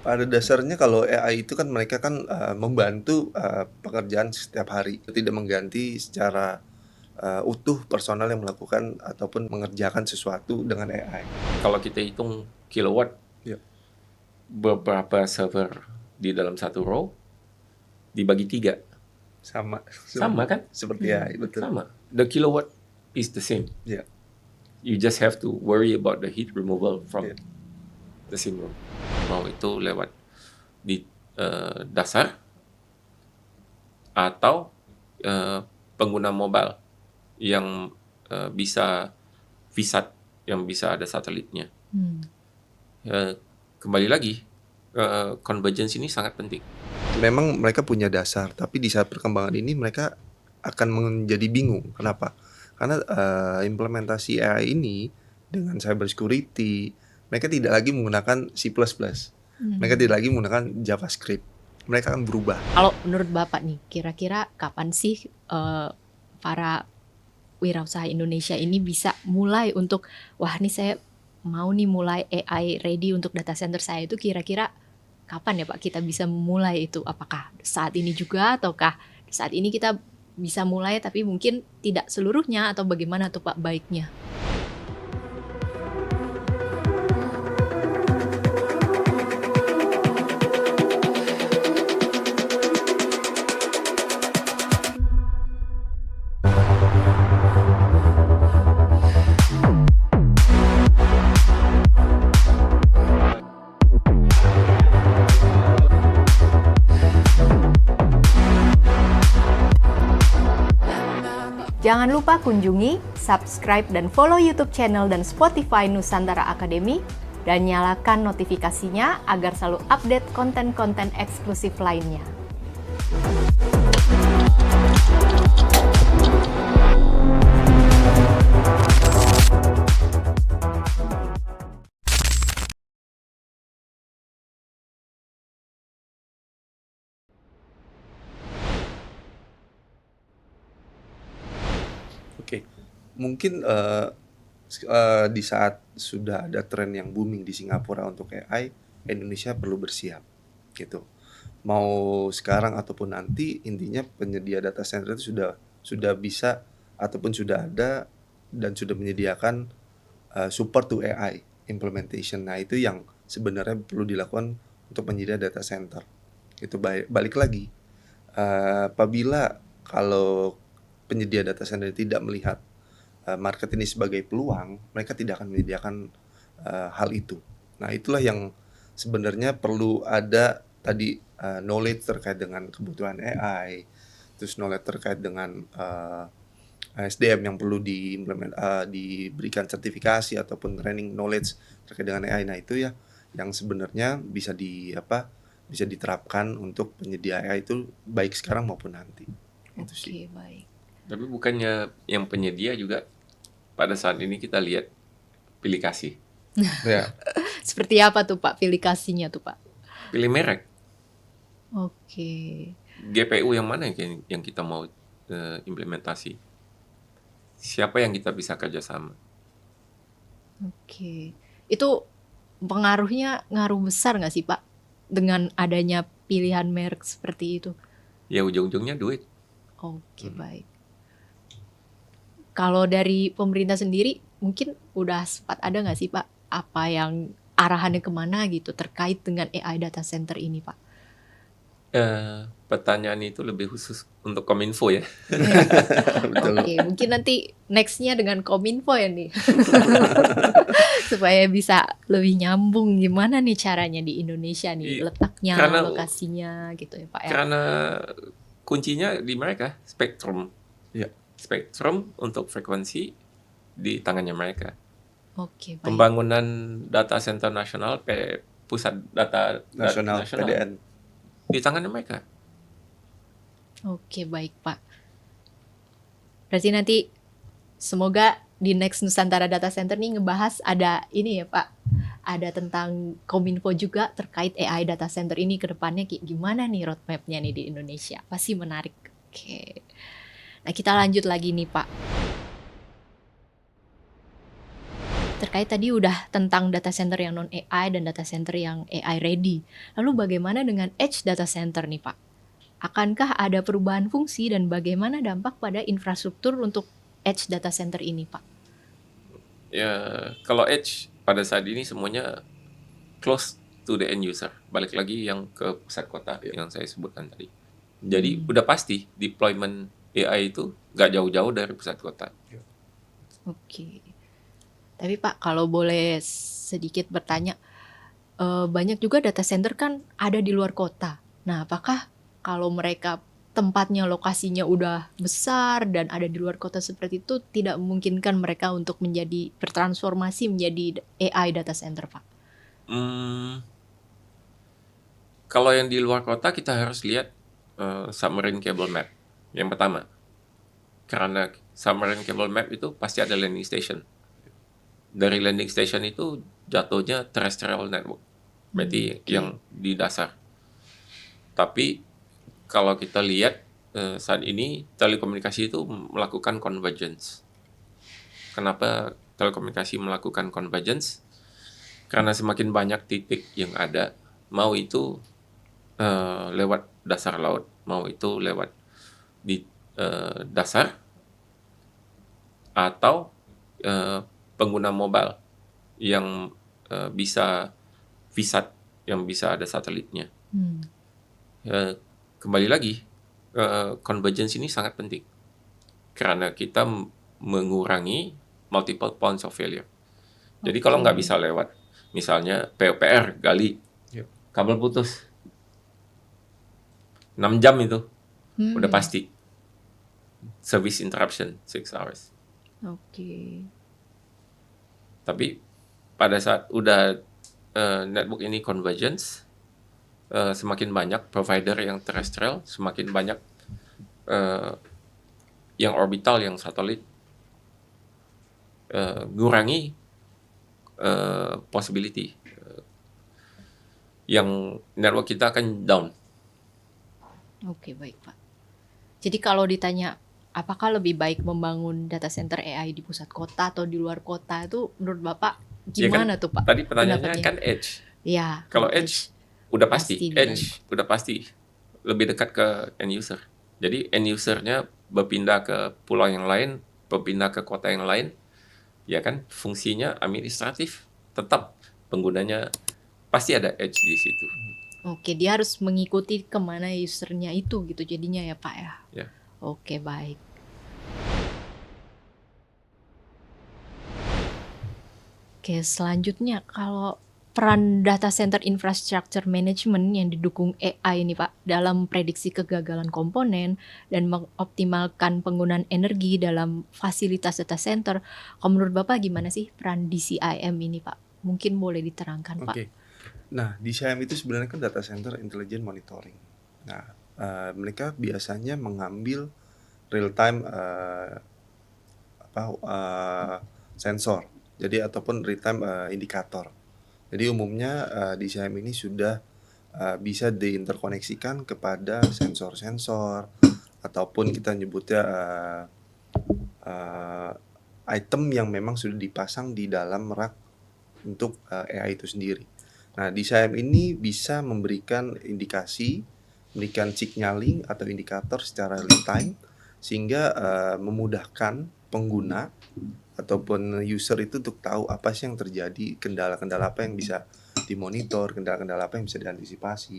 Pada dasarnya kalau AI itu kan mereka kan, membantu, pekerjaan setiap hari, tidak mengganti secara, utuh personal yang melakukan ataupun mengerjakan sesuatu dengan AI. Kalau kita hitung kilowatt, Ya, beberapa server di dalam satu row dibagi 3. sama Sama kan? seperti AI, betul. Sama. The kilowatt is the same. Ya, You just have to worry about the heat removal from ya, the same row. Mau itu lewat di dasar atau pengguna mobile yang bisa VSAT, yang bisa ada satelitnya. Kembali lagi, convergence ini sangat penting. memang mereka punya dasar, tapi di saat perkembangan ini mereka akan menjadi bingung. Kenapa? Karena, implementasi AI ini dengan cyber security, mereka tidak lagi menggunakan C++. Mereka tidak lagi menggunakan JavaScript. Mereka akan berubah. Kalau menurut Bapak nih, kira-kira kapan sih para wirausaha Indonesia ini bisa mulai untuk, wah nih saya mau nih mulai AI ready untuk data center saya, itu kira-kira kapan ya Pak kita bisa mulai itu? Apakah saat ini juga ataukah saat ini kita bisa mulai tapi mungkin tidak seluruhnya, atau bagaimana tuh Pak baiknya? Jangan lupa kunjungi, subscribe, dan follow YouTube channel dan Spotify Nusantara Academy, dan nyalakan notifikasinya agar selalu update konten-konten eksklusif lainnya. Oke, mungkin di saat sudah ada tren yang booming di Singapura untuk AI, Indonesia perlu bersiap, gitu. Mau sekarang ataupun nanti, intinya penyedia data center itu sudah bisa ataupun sudah ada dan sudah menyediakan support to AI implementation. Nah, itu yang sebenarnya perlu dilakukan untuk penyedia data center. Itu balik lagi, apabila kalau penyedia data center tidak melihat market ini sebagai peluang, mereka tidak akan menyediakan hal itu. Nah, itulah yang sebenarnya perlu ada tadi, knowledge terkait dengan kebutuhan AI, terus knowledge terkait dengan SDM yang perlu diberikan sertifikasi ataupun training knowledge terkait dengan AI. Nah, itu ya yang sebenarnya bisa diterapkan untuk penyedia AI itu baik sekarang maupun nanti. Itu sih. Oke, baik. Tapi bukannya yang penyedia juga pada saat ini kita lihat pilih kasih, Ya, Seperti apa tuh Pak pilih kasihnya tuh Pak? pilih merek. Oke. GPU yang mana yang kita mau implementasi? Siapa yang kita bisa kerjasama? Oke. Itu pengaruhnya ngaruh besar nggak sih Pak dengan adanya pilihan merek seperti itu? Ya ujung-ujungnya duit. Oke, baik. Kalau dari pemerintah sendiri mungkin udah sempat ada nggak sih Pak apa yang arahannya kemana gitu terkait dengan AI data center ini Pak? Pertanyaan itu lebih khusus untuk Kominfo ya. betul. Oke, mungkin nanti nextnya dengan Kominfo ya nih. Supaya bisa lebih nyambung gimana nih caranya di Indonesia nih, Iya, letaknya, karena lokasinya gitu ya Pak ya. karena kuncinya di mereka, spektrum. Ya. Spektrum untuk frekuensi di tangannya mereka. Oke, baik. Pembangunan data center nasional, pusat data Nasional PDN. di tangannya mereka. Oke, baik Pak. Berarti nanti semoga di next Nusantara Data Center nih ngebahas ada ini ya Pak, ada tentang Kominfo juga terkait AI data center ini ke depannya kayak gimana nih roadmap-nya nih di Indonesia. Pasti menarik. Oke. Nah, kita lanjut lagi nih Pak. Terkait tadi udah tentang data center yang non AI dan data center yang AI ready. Lalu bagaimana dengan edge data center nih Pak? Akankah ada perubahan fungsi dan bagaimana dampak pada infrastruktur untuk edge data center ini Pak? Ya, kalau edge pada saat ini semuanya close to the end user. Balik lagi yang ke pusat kota yang saya sebutkan tadi. Jadi udah pasti deployment AI itu nggak jauh-jauh dari pusat kota. Oke. Tapi Pak, kalau boleh sedikit bertanya, banyak juga data center kan ada di luar kota. Nah, apakah kalau mereka tempatnya, lokasinya udah besar dan ada di luar kota seperti itu, tidak memungkinkan mereka untuk bertransformasi menjadi AI data center, Pak? Kalau yang di luar kota kita harus lihat submarine cable map yang pertama. Karena submarine cable map itu pasti ada landing station. Dari landing station itu jatuhnya terrestrial network. Berarti yang di dasar. Tapi kalau kita lihat saat ini telekomunikasi itu melakukan convergence. Kenapa telekomunikasi melakukan convergence? Karena semakin banyak titik yang ada, mau itu lewat dasar laut, mau itu lewat di dasar, atau pengguna mobile yang bisa VSAT, yang bisa ada satelitnya. Kembali lagi, convergence ini sangat penting karena kita mengurangi multiple points of failure. Jadi kalau nggak bisa lewat, misalnya PUPR gali, kabel putus, 6 jam itu udah pasti service interruption 6 hours. Oke. Tapi pada saat udah network ini convergence, semakin banyak provider yang terrestrial, semakin banyak yang orbital, yang satelit, ngurangi possibility yang network kita akan down. Oke, baik Pak. Jadi kalau ditanya apakah lebih baik membangun data center AI di pusat kota atau di luar kota, itu menurut Bapak gimana Ya kan, tuh Pak? tadi pertanyaannya pendapatnya? kan edge. Ya, Kalau edge udah pasti, Pasti edge udah pasti lebih dekat ke end user. Jadi end usernya berpindah ke pulau yang lain, berpindah ke kota yang lain, ya kan, fungsinya administratif, tetap penggunanya pasti ada edge di situ. Oke, dia harus mengikuti kemana usernya itu gitu jadinya ya Pak ya? Ya. Oke, baik. Oke, selanjutnya kalau peran data center infrastructure management yang didukung AI ini Pak dalam prediksi kegagalan komponen dan mengoptimalkan penggunaan energi dalam fasilitas data center, kalau menurut Bapak gimana sih peran DCIM ini Pak? Mungkin boleh diterangkan Pak. Oke. Nah, DCIM itu sebenarnya kan data center intelligent monitoring. Nah, mereka biasanya mengambil real time sensor. Jadi ataupun real time indikator. Jadi umumnya DCIM ini sudah bisa diinterkoneksikan kepada sensor-sensor ataupun kita nyebutnya item yang memang sudah dipasang di dalam rak untuk AI itu sendiri. Nah, DCIM ini bisa memberikan indikasi, memberikan signaling atau indikator secara real time sehingga memudahkan pengguna ataupun user itu untuk tahu apa sih yang terjadi, kendala-kendala apa yang bisa dimonitor, kendala-kendala apa yang bisa diantisipasi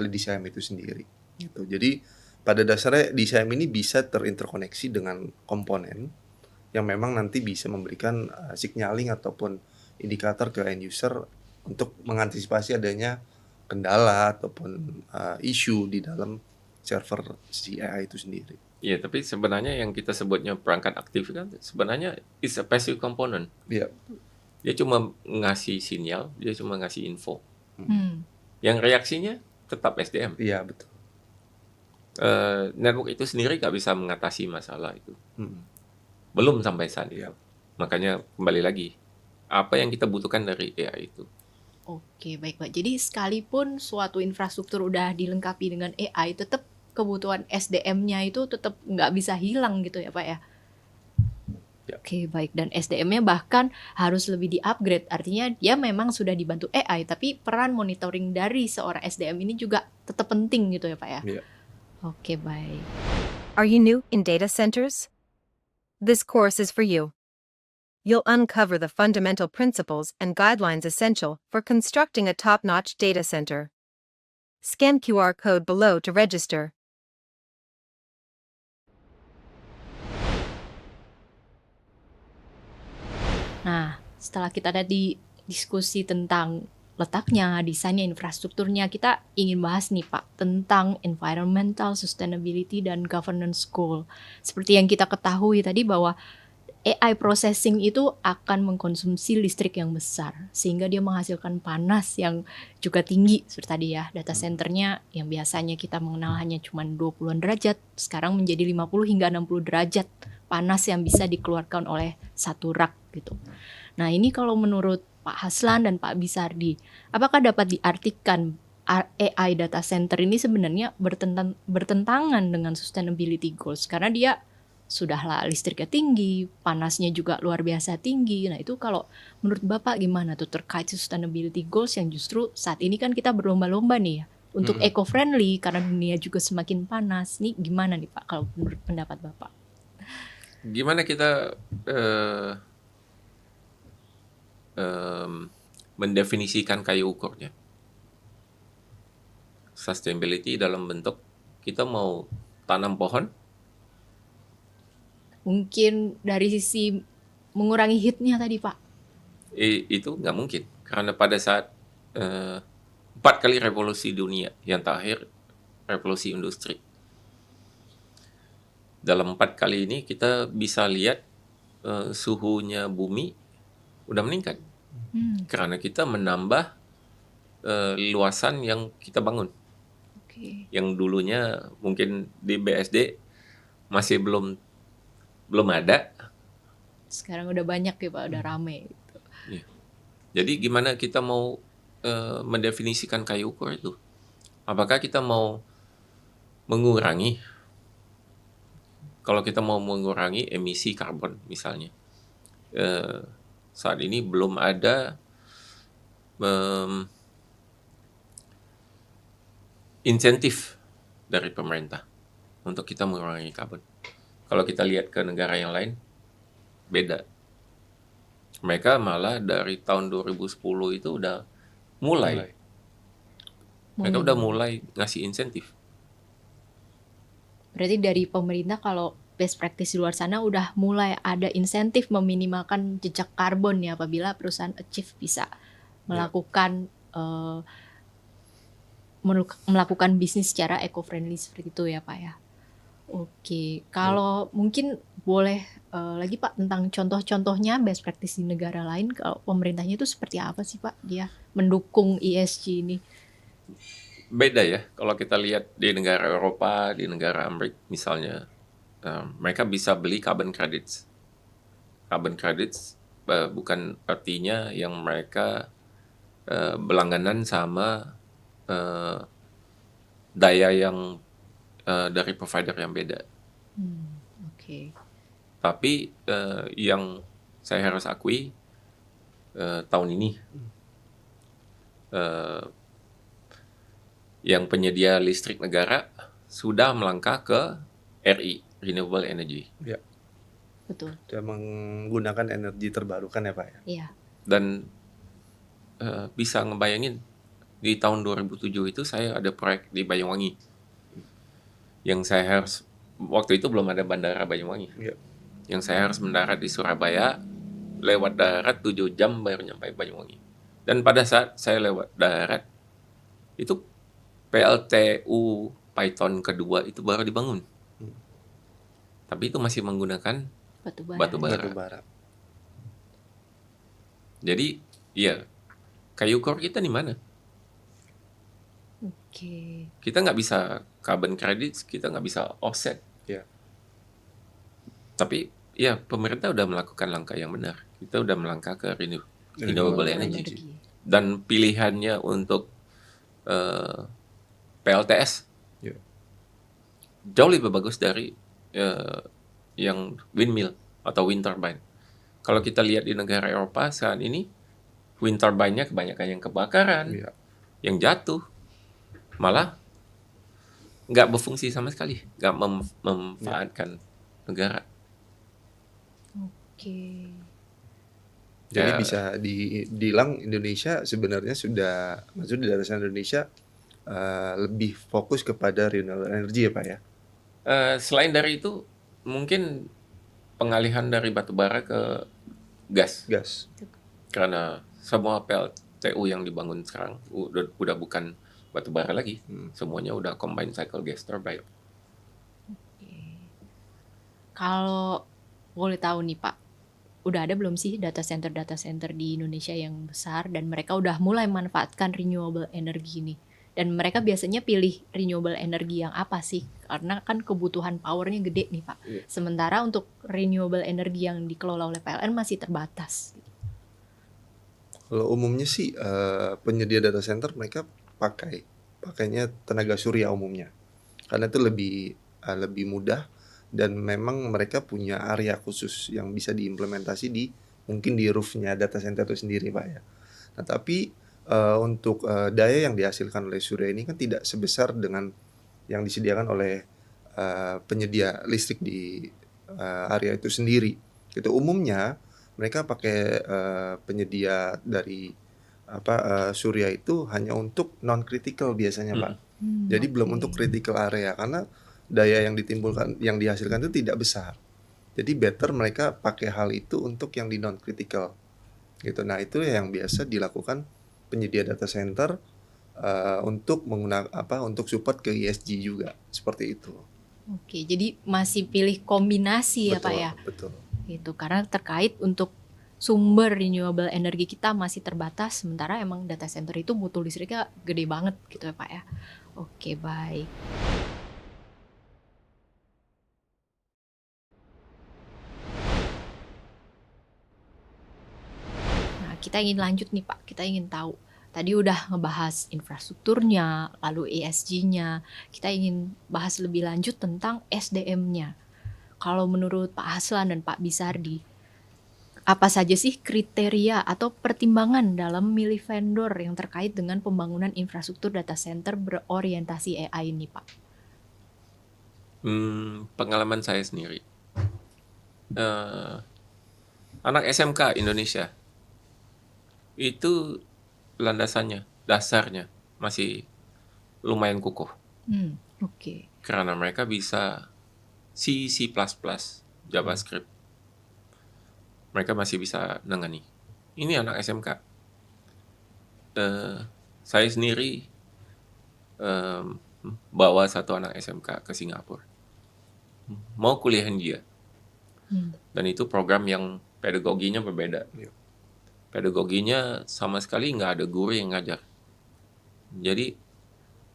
oleh DCIM itu sendiri. Gitu. Jadi pada dasarnya DCIM ini bisa terinterkoneksi dengan komponen yang memang nanti bisa memberikan signaling ataupun indikator ke end user untuk mengantisipasi adanya kendala ataupun isu di dalam server si AI itu sendiri. Iya, tapi sebenarnya yang kita sebutnya perangkat aktif kan sebenarnya is a passive component. Iya. Dia cuma ngasih sinyal, dia cuma ngasih info. Hmm. Yang reaksinya tetap SDM. Iya, betul. Network itu sendiri nggak bisa mengatasi masalah itu. Hmm. Belum sampai saat itu. Iya. Makanya kembali lagi, apa yang kita butuhkan dari AI itu? Oke, baik Pak. Jadi sekalipun suatu infrastruktur udah dilengkapi dengan AI, tetap kebutuhan SDM-nya itu tetap nggak bisa hilang gitu ya Pak ya? Oke, baik. Dan SDM-nya bahkan harus lebih di-upgrade. Artinya dia memang sudah dibantu AI, tapi peran monitoring dari seorang SDM ini juga tetap penting gitu ya, Pak ya? Iya. Oke, baik. Are you new in data centers? This course is for you. You'll uncover the fundamental principles and guidelines essential for constructing a top-notch data center. Scan QR code below to register. Nah, setelah kita tadi diskusi tentang letaknya, desainnya, infrastrukturnya, kita ingin bahas nih Pak tentang environmental sustainability dan governance goal. Seperti yang kita ketahui tadi bahwa AI processing itu akan mengkonsumsi listrik yang besar sehingga dia menghasilkan panas yang juga tinggi seperti tadi ya. Data centernya yang biasanya kita mengenal hanya cuma 20-an derajat sekarang menjadi 50 hingga 60 derajat panas yang bisa dikeluarkan oleh satu rak gitu. Nah, ini kalau menurut Pak Haslan dan Pak Bisardi, apakah dapat diartikan AI data center ini sebenarnya bertentangan dengan sustainability goals karena dia sudahlah listriknya tinggi, panasnya juga luar biasa tinggi. Nah itu kalau menurut Bapak gimana tuh terkait sustainability goals yang justru saat ini kan kita berlomba-lomba nih ya untuk eco-friendly karena dunia juga semakin panas. Nih gimana nih Pak kalau menurut pendapat Bapak? Gimana kita mendefinisikan kayu ukurnya? Sustainability dalam bentuk kita mau tanam pohon, Mungkin dari sisi mengurangi heatnya tadi Pak. itu nggak mungkin. Karena pada saat 4 kali revolusi dunia, yang terakhir revolusi industri. Dalam 4 kali ini kita bisa lihat suhunya bumi udah meningkat. Karena kita menambah luasan yang kita bangun. Oke. Yang dulunya mungkin di BSD masih belum ada. Sekarang udah banyak ya Pak, udah rame. Iya. Jadi gimana kita mau mendefinisikan kayu ukur itu? Apakah kita mau mengurangi? Kalau kita mau mengurangi emisi karbon misalnya, saat ini belum ada insentif dari pemerintah untuk kita mengurangi karbon. Kalau kita lihat ke negara yang lain, beda. Mereka malah dari tahun 2010 itu udah mulai. Mereka udah mulai ngasih insentif. Berarti dari pemerintah kalau best practice di luar sana udah mulai ada insentif meminimalkan jejak karbon ya apabila perusahaan achieve bisa melakukan melakukan bisnis secara eco-friendly seperti itu ya Pak ya. Oke, kalau mungkin boleh lagi Pak tentang contoh-contohnya best practice di negara lain, kalau pemerintahnya itu seperti apa sih Pak dia mendukung ESG ini? Beda ya, kalau kita lihat di negara Eropa, di negara Amerika misalnya, mereka bisa beli carbon credits. Carbon credits bukan artinya yang mereka berlangganan sama daya yang dari provider yang beda. Oke. Tapi yang saya harus akui tahun ini yang penyedia listrik negara sudah melangkah ke RE, Renewable Energy. Ya, Betul. sudah menggunakan energi terbarukan ya Pak ya. Iya. Dan bisa ngebayangin di tahun 2007 itu saya ada proyek di Banyuwangi. Yang saya harus, waktu itu belum ada bandara Banyuwangi. Iya. Yang saya harus mendarat di Surabaya, lewat darat 7 jam baru nyampe Banyuwangi. Dan pada saat saya lewat darat, itu PLTU Python kedua itu baru dibangun. Tapi itu masih menggunakan Batu bara. batu bara. Batu bara. Jadi, iya, kayu ukur kita di mana? Oke. Kita nggak bisa carbon credits, kita nggak bisa offset. Ya. Tapi, ya pemerintah udah melakukan langkah yang benar. Kita udah melangkah ke renewable energy. Dan pilihannya untuk PLTS jauh lebih bagus dari yang windmill atau wind turbine. Kalau kita lihat di negara Eropa saat ini, wind turbine-nya kebanyakan yang kebakaran, Iya. yang jatuh, malah nggak berfungsi sama sekali, nggak memanfaatkan negara. Oke. Jadi Ya, bisa dibilang Indonesia sebenarnya sudah, maksudnya dari sana Indonesia lebih fokus kepada renewable energy ya Pak ya? selain dari itu, mungkin pengalihan dari batu bara ke gas. Gas. Karena semua PLTU yang dibangun sekarang udah bukan batu bara lagi. Semuanya udah combined cycle gas turbine. Kalau boleh tahu nih Pak, udah ada belum sih data center di Indonesia yang besar dan mereka udah mulai manfaatkan renewable energy ini? Dan mereka biasanya pilih renewable energy yang apa sih? Karena kan kebutuhan powernya gede nih Pak. Iya. Sementara untuk renewable energy yang dikelola oleh PLN masih terbatas. Kalau umumnya sih penyedia data center mereka pakainya tenaga surya umumnya. Karena itu lebih mudah dan memang mereka punya area khusus yang bisa diimplementasi mungkin di roof-nya data center itu sendiri Pak ya. Nah, tapi untuk daya yang dihasilkan oleh surya ini kan tidak sebesar dengan yang disediakan oleh penyedia listrik di area itu sendiri. Itu umumnya mereka pakai penyedia dari surya itu hanya untuk non critical biasanya Pak. Jadi belum untuk critical area karena daya yang ditimbulkan, yang dihasilkan itu tidak besar. Jadi better mereka pakai hal itu untuk yang di non critical gitu. Nah itu yang biasa dilakukan penyedia data center untuk untuk support ke ESG juga seperti itu. Oke, jadi masih pilih kombinasi ya Pak ya? Betul. Gitu, karena terkait untuk sumber renewable energi kita masih terbatas, sementara emang data center itu mutu listriknya gede banget gitu ya Pak ya. Oke, baik. Nah, kita ingin lanjut nih Pak, kita ingin tahu. Tadi udah ngebahas infrastrukturnya, lalu ESG-nya. Kita ingin bahas lebih lanjut tentang SDM-nya. Kalau menurut Pak Haslan dan Pak Bisardi, apa saja sih kriteria atau pertimbangan dalam milih vendor yang terkait dengan pembangunan infrastruktur data center berorientasi AI ini, Pak? Pengalaman saya sendiri. Anak SMK Indonesia itu landasannya, dasarnya masih lumayan kukuh. Oke. Karena mereka bisa C++, JavaScript. Mereka masih bisa nangani. Ini anak SMK. Saya sendiri bawa satu anak SMK ke Singapura. Mau kuliahin dia. Dan itu program yang pedagoginya berbeda. Pedagoginya sama sekali nggak ada guru yang ngajar. Jadi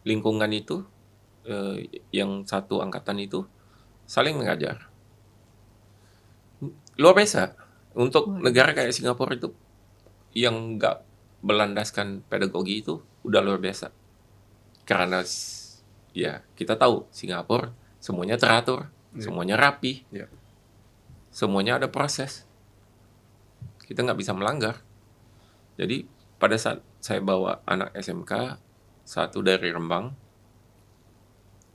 lingkungan itu, yang satu angkatan itu saling mengajar. Luar biasa. Untuk negara kayak Singapura itu yang nggak berlandaskan pedagogi itu udah luar biasa. Karena ya kita tahu Singapura semuanya teratur, semuanya rapi, semuanya ada proses. Kita nggak bisa melanggar. Jadi pada saat saya bawa anak SMK satu dari Rembang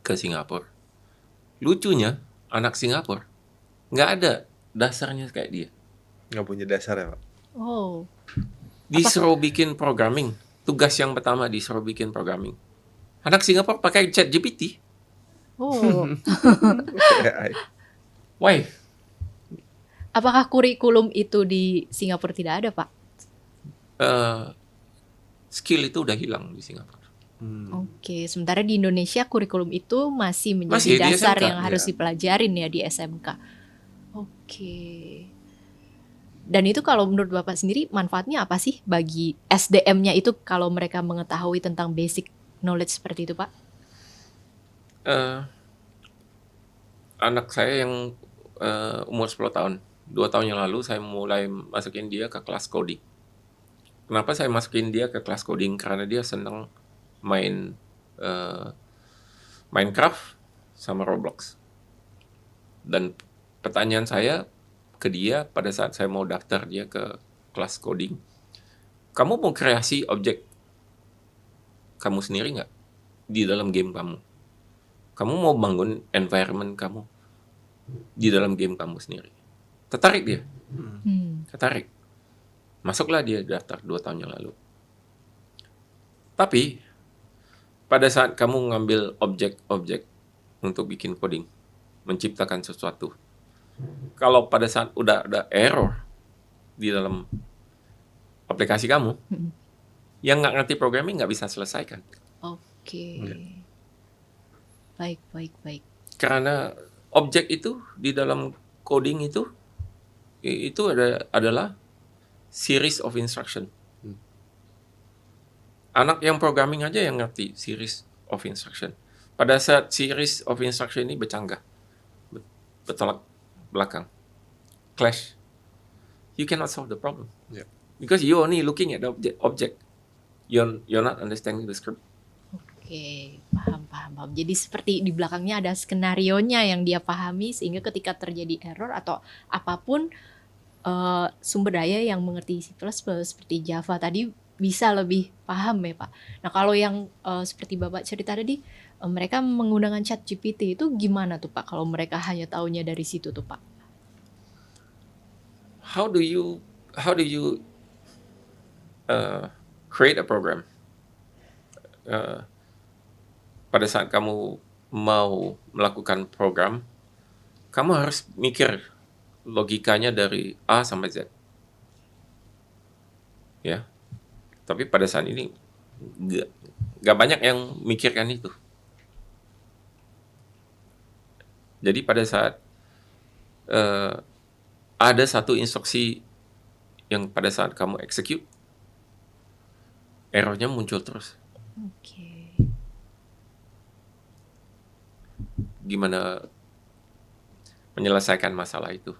ke Singapura, lucunya anak Singapura nggak ada dasarnya kayak dia. Nggak punya dasar ya Pak? Oh. Disuruh bikin programming. Tugas yang pertama disuruh bikin programming. Anak Singapura pakai ChatGPT. Oh. AI. Why? Apakah kurikulum itu di Singapura tidak ada, Pak? Skill itu udah hilang di Singapura. Oke, sementara di Indonesia kurikulum itu masih menjadi Masih di dasar SMK, yang harus dipelajarin ya di SMK. Oke. Dan itu kalau menurut Bapak sendiri manfaatnya apa sih bagi SDM-nya itu kalau mereka mengetahui tentang basic knowledge seperti itu, Pak? Anak saya yang umur 10 tahun, 2 tahun yang lalu saya mulai masukin dia ke kelas coding. Kenapa saya masukin dia ke kelas coding? Karena dia senang main Minecraft sama Roblox. Dan pertanyaan saya, ke dia pada saat saya mau daftar dia ke kelas coding, kamu mau kreasi objek kamu sendiri nggak di dalam game kamu? Kamu mau bangun environment kamu di dalam game kamu sendiri? Tertarik dia? Tertarik. Masuklah dia daftar 2 tahun yang lalu. Tapi pada saat kamu ngambil objek-objek untuk bikin coding, menciptakan sesuatu, kalau pada saat udah ada error di dalam aplikasi kamu, yang nggak ngerti programming nggak bisa selesaikan. Oke. Baik. Karena objek itu di dalam coding itu adalah series of instruction. Anak yang programming aja yang ngerti series of instruction. Pada saat series of instruction ini bercanggah, bertolak belakang, clash, you cannot solve the problem. Yeah. Because you only looking at the object. You're not understanding the script. Oke, paham. Jadi seperti di belakangnya ada skenarionya yang dia pahami sehingga ketika terjadi error atau apapun sumber daya yang mengerti C++ seperti Java tadi bisa lebih paham ya Pak. Nah kalau yang seperti Bapak cerita tadi mereka menggunakan ChatGPT itu gimana tuh Pak kalau mereka hanya taunya dari situ tuh Pak? How do you create a program? Pada saat kamu mau melakukan program, kamu harus mikir logikanya dari A sampai Z. Ya. Tapi pada saat ini gak banyak yang mikirkan itu. Jadi pada saat ada satu instruksi yang pada saat kamu execute, errornya muncul terus. Oke. Gimana menyelesaikan masalah itu?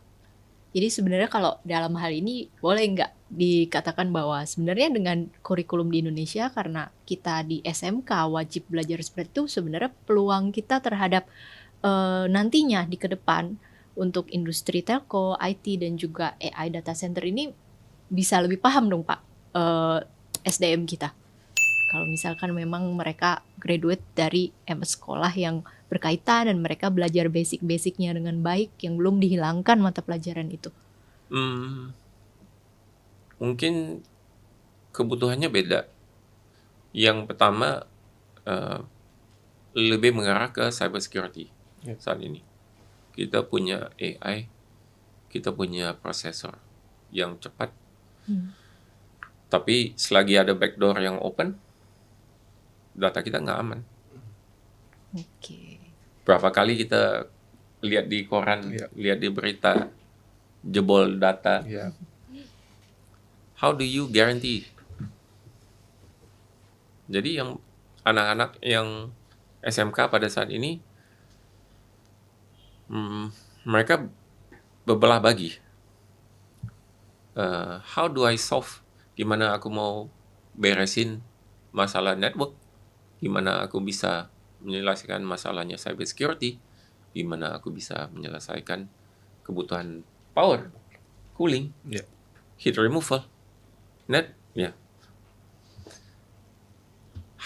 Jadi sebenarnya kalau dalam hal ini boleh nggak dikatakan bahwa sebenarnya dengan kurikulum di Indonesia karena kita di SMK wajib belajar seperti itu sebenarnya peluang kita terhadap nantinya di ke depan untuk industri telco, IT dan juga AI data center ini bisa lebih paham dong Pak SDM kita. Kalau misalkan memang mereka graduate dari sekolah yang berkaitan dan mereka belajar basic-basicnya dengan baik yang belum dihilangkan mata pelajaran itu. Mungkin kebutuhannya beda. Yang pertama lebih mengarah ke cyber security saat ini. Kita punya AI, kita punya prosesor yang cepat. Tapi selagi ada backdoor yang open, data kita nggak aman. Oke. Berapa kali kita lihat di koran, lihat di berita, jebol data. Yeah. How do you guarantee? Jadi yang anak-anak yang SMK pada saat ini, mereka berbelah bagi. How do I solve? Gimana aku mau beresin masalah network? Gimana aku bisa menyelesaikan masalahnya cyber security? Gimana aku bisa menyelesaikan kebutuhan power, cooling, heat removal, net,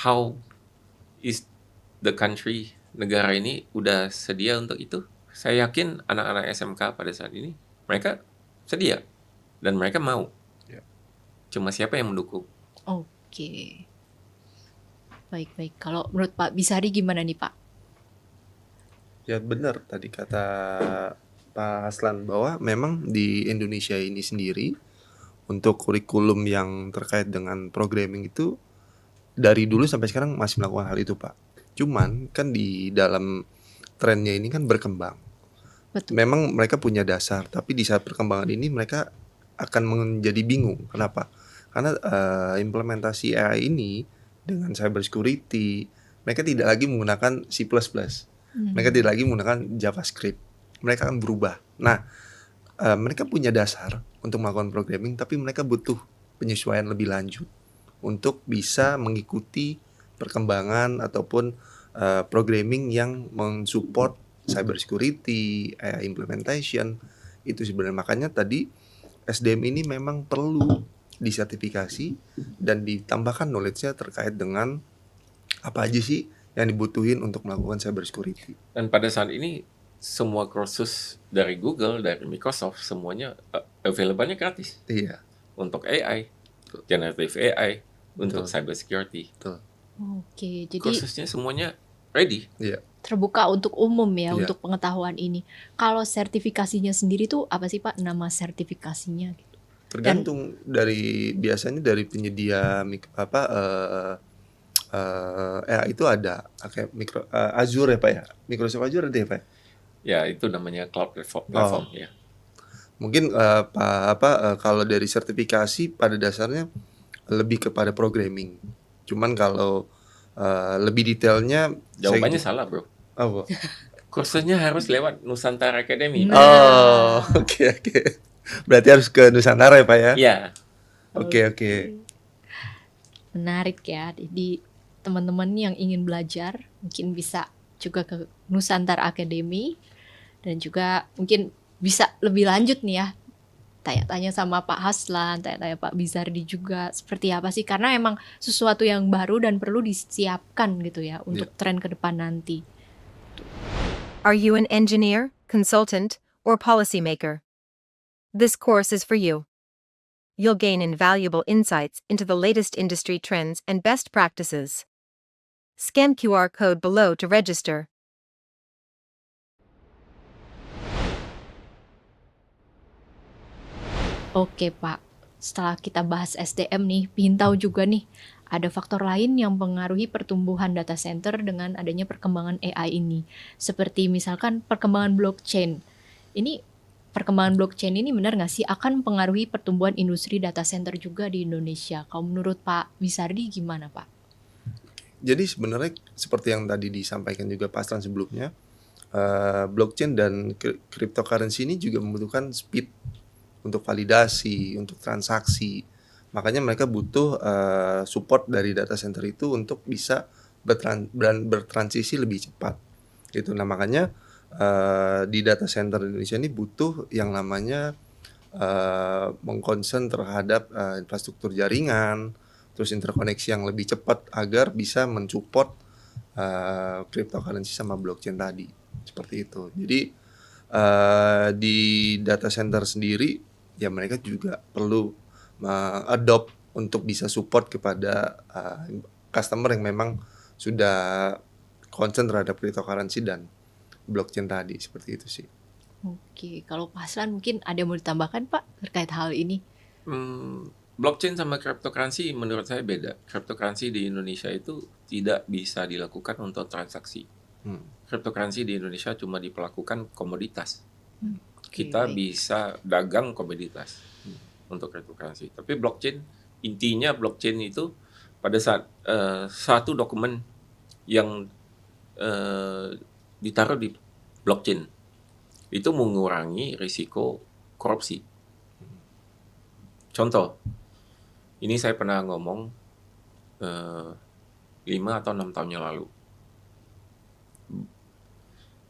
How is the country, negara ini udah sedia untuk itu? Saya yakin anak-anak SMK pada saat ini mereka sedia dan mereka mau. Cuma siapa yang mendukung? Oke. Baik. Kalau menurut Pak Bisari gimana nih Pak? Ya benar tadi kata Pak Aslan bahwa memang di Indonesia ini sendiri untuk kurikulum yang terkait dengan programming itu dari dulu sampai sekarang masih melakukan hal itu Pak. Cuman kan di dalam trennya ini kan berkembang. Betul. Memang mereka punya dasar, tapi di saat perkembangan ini mereka akan menjadi bingung. Kenapa? Karena implementasi AI ini dengan cyber security, mereka tidak lagi menggunakan C++. Mereka tidak lagi menggunakan JavaScript. Mereka akan berubah. Nah, mereka punya dasar untuk melakukan programming, tapi mereka butuh penyesuaian lebih lanjut untuk bisa mengikuti perkembangan ataupun programming yang mensupport cyber security, AI implementation Itu sebenarnya makanya tadi SDM ini memang perlu disertifikasi dan ditambahkan knowledge-nya terkait dengan apa aja sih yang dibutuhin untuk melakukan cyber security. Dan pada saat ini semua kursus dari Google, dari Microsoft, semuanya available-nya gratis Iya, untuk AI, generative AI, untuk betul, cyber security. betul. Oke, jadi Kursusnya semuanya ready. Iya, terbuka untuk umum ya, iya. untuk pengetahuan ini. Kalau sertifikasinya sendiri tuh apa sih Pak nama sertifikasinya gitu? Dan Tergantung biasanya dari penyedia itu ada kayak Azure ya Pak ya, Microsoft Azure ada ya Pak? Ya, itu namanya cloud platform, Oh, ya. mungkin kalau dari sertifikasi pada dasarnya lebih kepada programming. Cuman kalau lebih detailnya Jawabannya salah, bro. apa? Kursusnya harus lewat Nusantara Academy, Pak. Oh, nah, oke. Berarti harus ke Nusantara ya Pak ya? Ya, Oke. menarik ya. Jadi teman-teman yang ingin belajar mungkin bisa juga ke Nusantara Academy dan juga mungkin bisa lebih lanjut nih ya. Tanya-tanya sama Pak Haslan, tanya-tanya Pak Bizardi juga seperti apa sih, karena emang sesuatu yang baru dan perlu disiapkan gitu ya untuk tren ke depan nanti. Are you an engineer, consultant, or policymaker? This course is for you. You'll gain invaluable insights into the latest industry trends and best practices. Scan QR code below to register. Oke Pak, setelah kita bahas SDM nih, ingin tahu juga nih, ada faktor lain yang mempengaruhi pertumbuhan data center dengan adanya perkembangan AI ini. Seperti misalkan perkembangan blockchain. Ini perkembangan blockchain ini benar nggak sih akan mempengaruhi pertumbuhan industri data center juga di Indonesia? Kalau menurut Pak Bizardi gimana Pak? Jadi sebenarnya seperti yang tadi disampaikan juga Pak Aslan sebelumnya, blockchain dan cryptocurrency ini juga membutuhkan speed untuk validasi, untuk transaksi. Makanya mereka butuh support dari data center itu untuk bisa bertransisi lebih cepat. Gitu. Nah makanya di data center Indonesia ini butuh yang namanya mengkonsen terhadap infrastruktur jaringan, terus interkoneksi yang lebih cepat agar bisa mensupport cryptocurrency sama blockchain tadi. Seperti itu. Jadi di data center sendiri ya mereka juga perlu adopt untuk bisa support kepada customer yang memang sudah concern terhadap cryptocurrency dan blockchain tadi, seperti itu sih. Oke, kalau Pak Haslan mungkin ada yang mau ditambahkan Pak terkait hal ini? blockchain sama cryptocurrency menurut saya beda. Cryptocurrency di Indonesia itu tidak bisa dilakukan untuk transaksi. Cryptocurrency di Indonesia cuma diperlakukan komoditas. Kita baik. bisa dagang komoditas untuk cryptocurrency. Tapi blockchain, intinya blockchain itu pada saat satu dokumen yang ditaruh di blockchain itu mengurangi risiko korupsi. Contoh, ini saya pernah ngomong 5 atau 6 tahun yang lalu.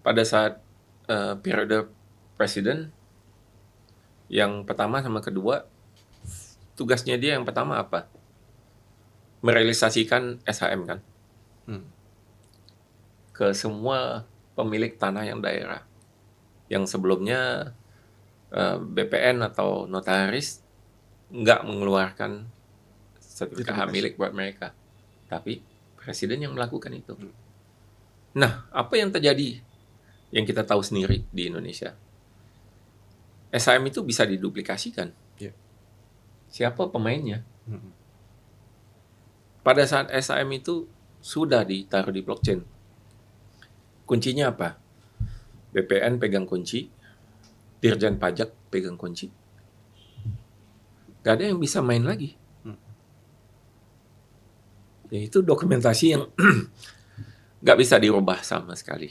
Pada saat periode presiden yang pertama sama kedua, tugasnya dia yang pertama apa? Merealisasikan SHM kan? Ke semua pemilik tanah yang daerah. Yang sebelumnya BPN atau notaris nggak mengeluarkan sertifikat hak milik buat mereka. Tapi presiden yang melakukan itu. Nah, apa yang terjadi? Yang kita tahu sendiri di Indonesia. SHM itu bisa diduplikasikan. Siapa pemainnya? Pada saat SHM itu sudah ditaruh di blockchain. Kuncinya apa? BPN pegang kunci, Dirjen Pajak pegang kunci. Gak ada yang bisa main lagi. Ya, itu dokumentasi yang gak bisa dirubah sama sekali.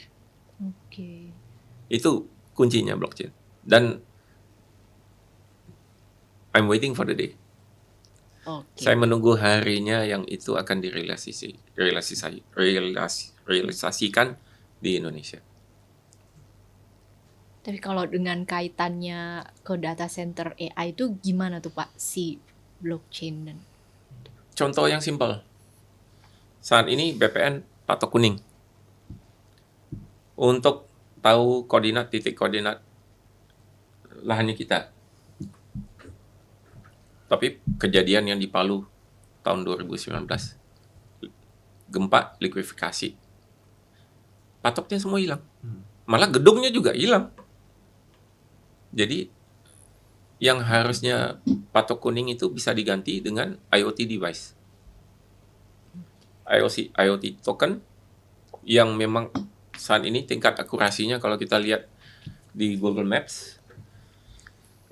Oke. Itu kuncinya blockchain. Dan I'm waiting for the day. Oke. Saya menunggu harinya yang itu akan direalisasikan di Indonesia. Tapi kalau dengan kaitannya ke data center AI itu gimana tuh Pak si blockchain dan Contoh yang simpel. Saat ini BPN patok kuning. Untuk tahu titik koordinat lahannya kita. Tapi kejadian yang di Palu tahun 2019, gempa likuifikasi, patoknya semua hilang. Malah gedungnya juga hilang. Jadi yang harusnya patok kuning itu bisa diganti dengan IoT device. IoT token yang memang saat ini tingkat akurasinya kalau kita lihat di Google Maps,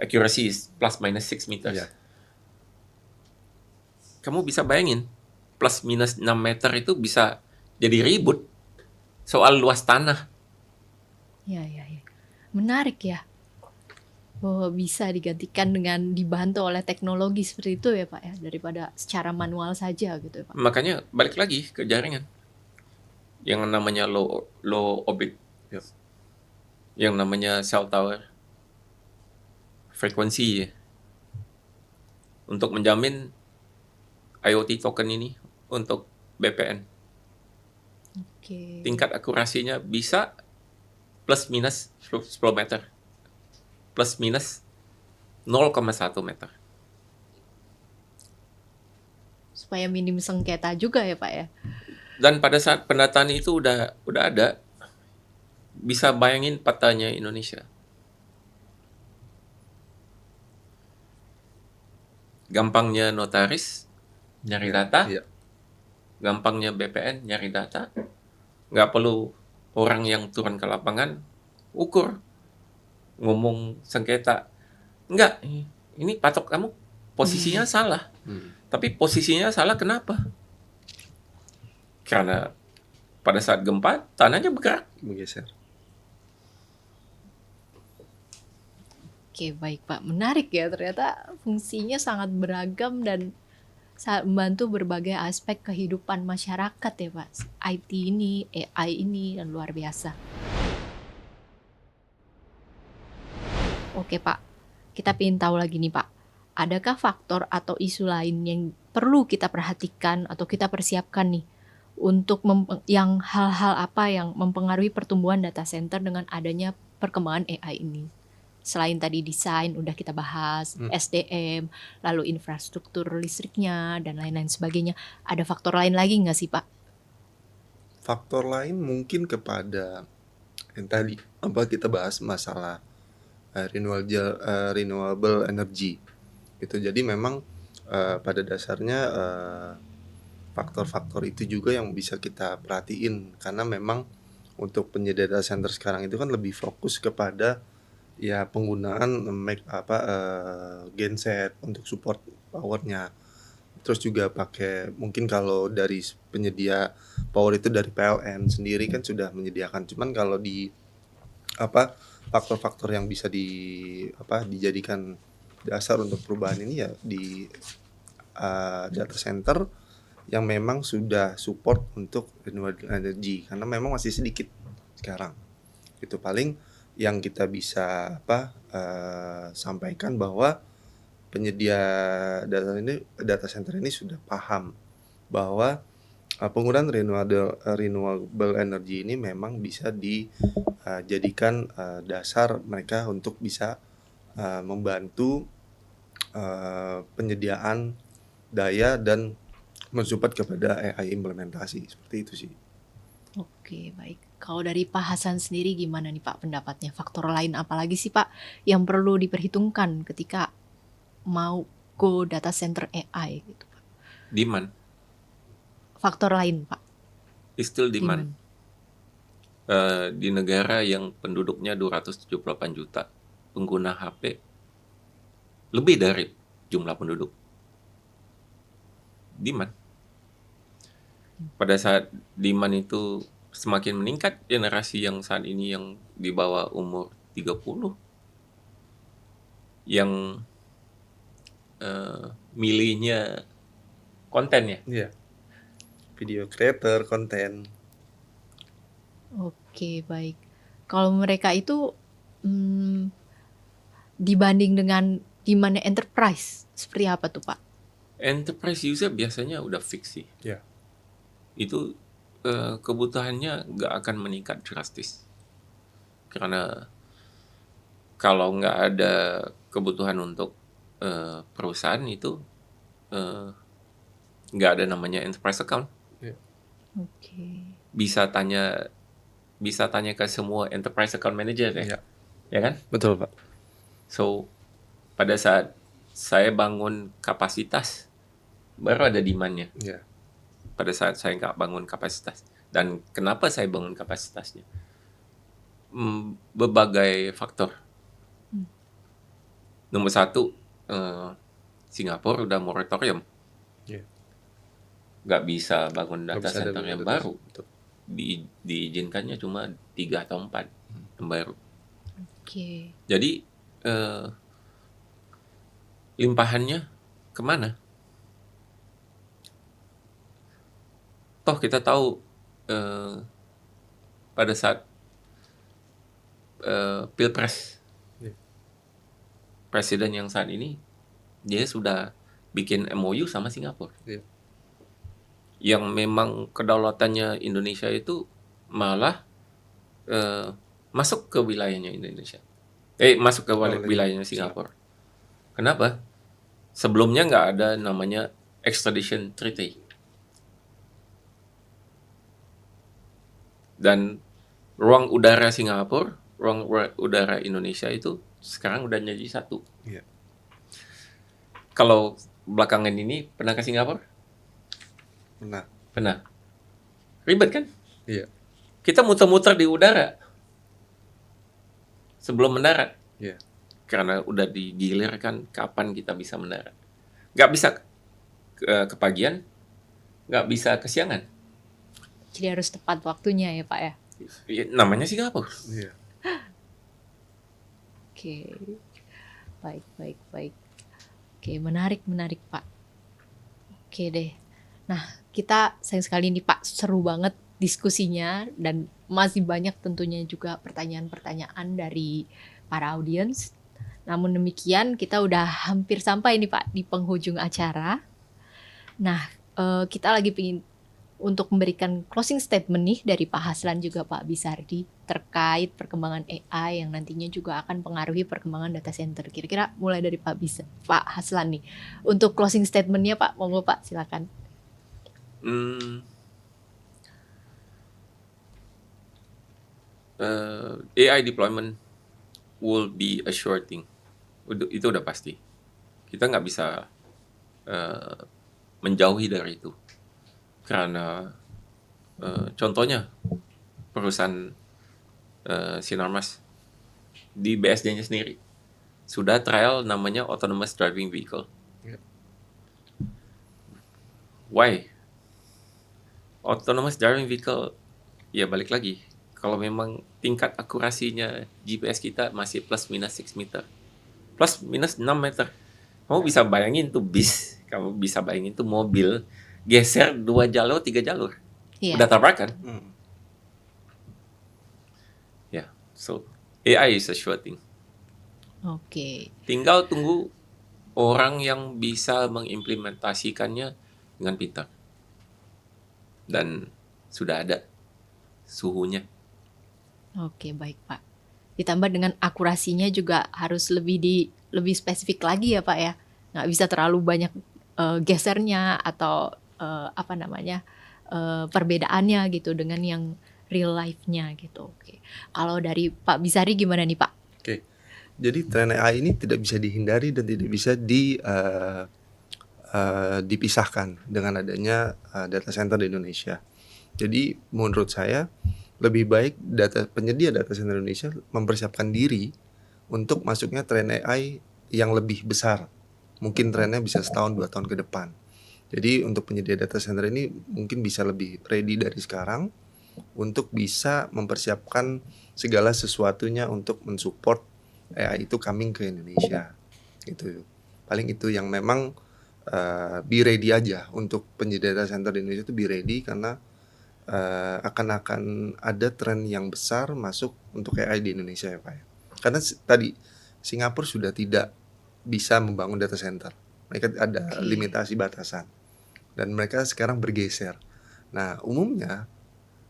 accuracy is plus minus 6 meters. Iya. Kamu bisa bayangin, plus minus 6 meter itu bisa jadi ribut soal luas tanah. ya. Menarik ya. Bahwa bisa digantikan dengan dibantu oleh teknologi seperti itu ya Pak ya, daripada secara manual saja gitu ya Pak. Makanya balik lagi ke jaringan. Yang namanya low orbit. Yep. Yang namanya cell tower. Frekuensi ya. Untuk menjamin IoT token ini untuk BPN. Oke. Tingkat akurasinya bisa plus minus 10 meter. Plus minus 0,1 meter. Supaya minim sengketa juga ya Pak ya. Dan pada saat pendataan itu udah ada, bisa bayangin petanya Indonesia. Gampangnya notaris nyari data, Iya. gampangnya BPN nyari data, nggak perlu orang yang turun ke lapangan ukur, ngomong sengketa. Enggak, ini patok kamu posisinya salah. Tapi posisinya salah kenapa? Karena pada saat gempa tanahnya bergerak. Menggeser. Oke, baik Pak. Menarik ya, ternyata fungsinya sangat beragam dan sangat membantu berbagai aspek kehidupan masyarakat ya Pak. IT ini, AI ini, dan luar biasa. Oke Pak, kita ingin tahu lagi nih Pak. Adakah faktor atau isu lain yang perlu kita perhatikan atau kita persiapkan nih untuk yang hal-hal apa yang mempengaruhi pertumbuhan data center dengan adanya perkembangan AI ini? Selain tadi desain udah kita bahas, SDM, lalu infrastruktur listriknya dan lain-lain sebagainya. Ada faktor lain lagi nggak sih Pak? Faktor lain mungkin kepada yang tadi kita bahas masalah renewable energy. Itu jadi memang pada dasarnya faktor-faktor itu juga yang bisa kita perhatiin, karena memang untuk penyedia data center sekarang itu kan lebih fokus kepada ya penggunaan genset untuk support powernya. Terus juga pakai mungkin kalau dari penyedia power itu dari PLN sendiri kan sudah menyediakan. Cuman kalau di faktor-faktor yang bisa dijadikan dasar untuk perubahan ini ya di data center yang memang sudah support untuk renewable energy, karena memang masih sedikit sekarang. Itu paling yang kita bisa sampaikan bahwa penyedia data center ini sudah paham bahwa penggunaan renewable energy ini memang bisa dijadikan dasar mereka untuk bisa membantu penyediaan daya dan mensupport kepada AI implementasi. Seperti itu sih. Oke, baik. Kalau dari Pak Hasan sendiri gimana nih Pak pendapatnya? Faktor lain apa lagi sih Pak yang perlu diperhitungkan ketika mau go data center AI gitu Pak? Demand. Faktor lain Pak? Still demand. Di negara yang penduduknya 278 juta, pengguna HP lebih dari jumlah penduduk. Demand. Pada saat demand itu semakin meningkat, generasi yang saat ini yang di bawah umur 30 yang milihnya konten ya. Iya. Video creator, konten. Oke, baik. Kalau mereka itu dibanding dengan demand enterprise seperti apa tuh Pak? Enterprise user biasanya udah fix sih. Ya. Itu kebutuhannya nggak akan meningkat drastis. Karena kalau nggak ada kebutuhan untuk perusahaan itu nggak ada namanya enterprise account. Oke. Bisa tanya ke semua enterprise account manager ya, Ya. ya kan? Betul, Pak. So pada saat saya bangun kapasitas, baru ada demand-nya. Ya. Pada saat saya nggak bangun kapasitas. Dan kenapa saya bangun kapasitasnya? Berbagai faktor. Nomor satu, Singapura udah moratorium. Ya. Nggak bisa bangun Nggak data bisa ada center yang data- baru. Betul. Diizinkannya cuma 3 atau 4 yang baru. Oke. Jadi limpahannya kemana? Toh kita tahu pada saat Pilpres, Iya. presiden yang saat ini dia sudah bikin MOU sama Singapura. Iya. Yang memang kedaulatannya Indonesia itu malah masuk ke wilayahnya Indonesia. Masuk ke wilayahnya Singapura. Kenapa? Sebelumnya nggak ada namanya extradition treaty. Dan ruang udara Singapura, ruang udara Indonesia itu sekarang udah jadi satu. Iya. Kalau belakangan ini pernah ke Singapura? Nah, Pernah. Ribet kan? iya. Kita muter-muter di udara sebelum mendarat. Iya. Karena udah digilirkan kapan kita bisa mendarat. Nggak bisa kepagian, nggak bisa kesiangan. Jadi harus tepat waktunya ya Pak ya. Namanya Singapura. Iya. Oke. Baik. Oke, menarik Pak. Oke deh. Nah, kita sayang sekali nih Pak, seru banget diskusinya dan masih banyak tentunya juga pertanyaan-pertanyaan dari para audiens. Namun demikian kita udah hampir sampai nih Pak di penghujung acara. Nah, kita lagi pengen untuk memberikan closing statement nih dari Pak Haslan juga Pak Bizardi terkait perkembangan AI yang nantinya juga akan pengaruhi perkembangan data center. Kira-kira mulai dari Pak Haslan nih. Untuk closing statement-nya Pak, monggo Pak, silakan. AI deployment will be a sure thing. Itu udah pasti. Kita nggak bisa menjauhi dari itu. Karena contohnya perusahaan Sinarmas di BSD-nya sendiri sudah trial namanya autonomous driving vehicle. Yep. Why? Autonomous driving vehicle, ya balik lagi. Kalau memang tingkat akurasinya GPS kita masih plus minus 6 meter, plus minus 6 meter, kamu bisa bayangin tuh bis, kamu bisa bayangin tuh mobil geser 2 jalur, 3 jalur. Iya. Udah tabrakan. Ya, so AI is a sure thing. Oke. Tinggal tunggu orang yang bisa mengimplementasikannya dengan pintar. Dan sudah ada suhunya. Oke, baik Pak. Ditambah dengan akurasinya juga harus lebih spesifik lagi ya Pak ya. Nggak bisa terlalu banyak gesernya atau perbedaannya gitu dengan yang real life-nya gitu. Oke. Kalau dari Pak Bizardi gimana nih Pak? Oke. Jadi tren AI ini tidak bisa dihindari dan tidak bisa dipisahkan dengan adanya data center di Indonesia. Jadi menurut saya lebih baik penyedia data center Indonesia mempersiapkan diri untuk masuknya tren AI yang lebih besar. Mungkin trennya bisa setahun 2 tahun ke depan. Jadi untuk penyedia data center ini mungkin bisa lebih ready dari sekarang untuk bisa mempersiapkan segala sesuatunya untuk mensupport AI itu coming ke Indonesia. Gitu. Paling itu yang memang be ready aja untuk penyedia data center di Indonesia itu be ready karena akan ada tren yang besar masuk untuk AI di Indonesia ya Pak. Karena tadi Singapura sudah tidak bisa membangun data center. Mereka ada limitasi batasan. Dan mereka sekarang bergeser. Nah, umumnya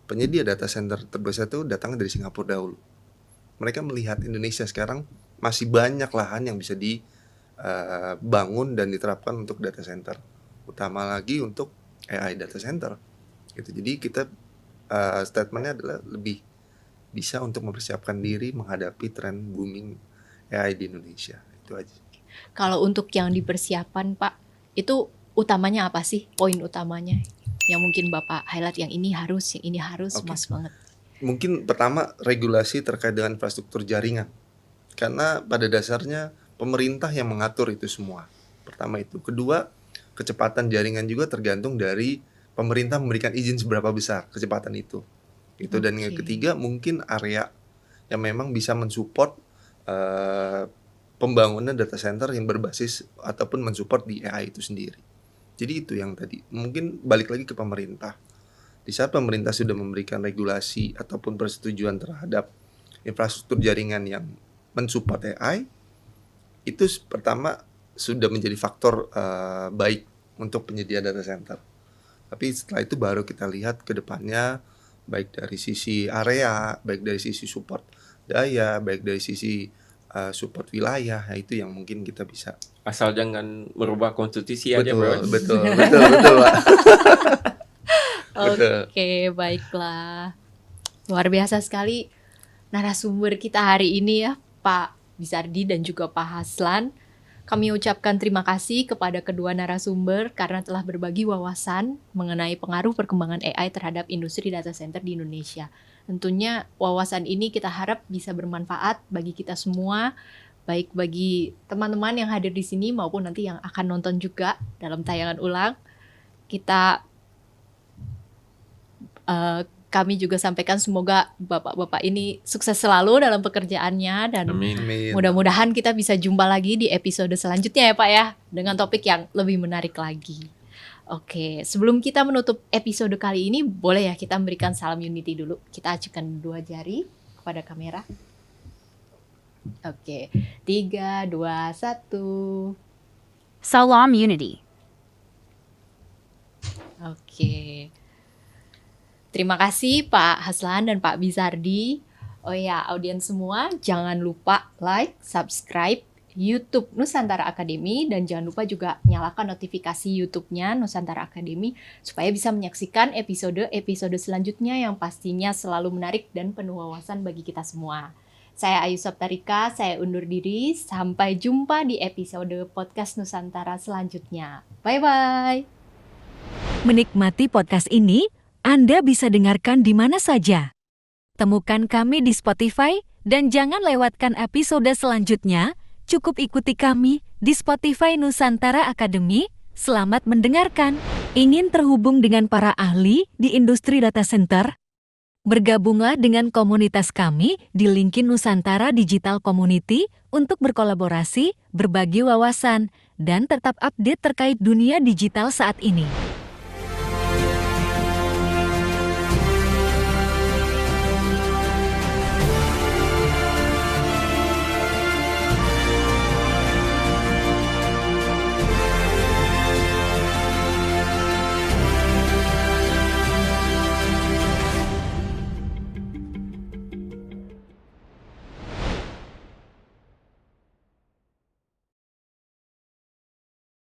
penyedia data center terbesar itu datang dari Singapura dahulu. Mereka melihat Indonesia sekarang masih banyak lahan yang bisa dibangun dan diterapkan untuk data center. Utama lagi untuk AI data center. Gitu. Jadi kita statementnya adalah lebih bisa untuk mempersiapkan diri menghadapi tren booming AI di Indonesia. Itu aja. Kalau untuk yang dipersiapkan Pak, itu utamanya apa sih? Poin utamanya yang mungkin Bapak highlight, yang ini harus mas banget. Mungkin pertama regulasi terkait dengan infrastruktur jaringan. Karena pada dasarnya pemerintah yang mengatur itu semua. Pertama itu. Kedua, kecepatan jaringan juga tergantung dari pemerintah memberikan izin seberapa besar kecepatan itu. Dan yang ketiga mungkin area yang memang bisa mensupport pembangunan data center yang berbasis ataupun mensupport di AI itu sendiri. Jadi itu yang tadi. Mungkin balik lagi ke pemerintah. Di saat pemerintah sudah memberikan regulasi ataupun persetujuan terhadap infrastruktur jaringan yang mensupport AI, itu pertama sudah menjadi faktor baik untuk penyedia data center. Tapi setelah itu baru kita lihat ke depannya, baik dari sisi area, baik dari sisi support daya, baik dari sisi support wilayah, itu yang mungkin kita bisa. Asal jangan merubah konstitusi aja, bro. Betul, Pak. Oke, baiklah. Luar biasa sekali narasumber kita hari ini ya, Pak Bizardi dan juga Pak Haslan. Kami ucapkan terima kasih kepada kedua narasumber karena telah berbagi wawasan mengenai pengaruh perkembangan AI terhadap industri data center di Indonesia. Tentunya wawasan ini kita harap bisa bermanfaat bagi kita semua, baik bagi teman-teman yang hadir di sini maupun nanti yang akan nonton juga dalam tayangan ulang. Kami juga sampaikan semoga bapak-bapak ini sukses selalu dalam pekerjaannya dan mudah-mudahan kita bisa jumpa lagi di episode selanjutnya ya Pak ya, dengan topik yang lebih menarik lagi. Oke, sebelum kita menutup episode kali ini, boleh ya kita memberikan salam unity dulu. Kita ajukan 2 jari kepada kamera. Oke, 3, 2, 1. Salam Unity. Oke. Terima kasih Pak Haslan dan Pak Bizardi. Oh ya, audiens semua, jangan lupa like, subscribe YouTube Nusantara Academy dan jangan lupa juga nyalakan notifikasi YouTube-nya Nusantara Academy supaya bisa menyaksikan episode-episode selanjutnya yang pastinya selalu menarik dan penuh wawasan bagi kita semua. Saya Ayu Saptarika, saya undur diri. Sampai jumpa di episode podcast Nusantara selanjutnya. Bye-bye. Menikmati podcast ini, Anda bisa dengarkan di mana saja. Temukan kami di Spotify dan jangan lewatkan episode selanjutnya. Cukup ikuti kami di Spotify Nusantara Academy. Selamat mendengarkan. Ingin terhubung dengan para ahli di industri data center? Bergabunglah dengan komunitas kami di LinkedIn Nusantara Digital Community untuk berkolaborasi, berbagi wawasan, dan tetap update terkait dunia digital saat ini.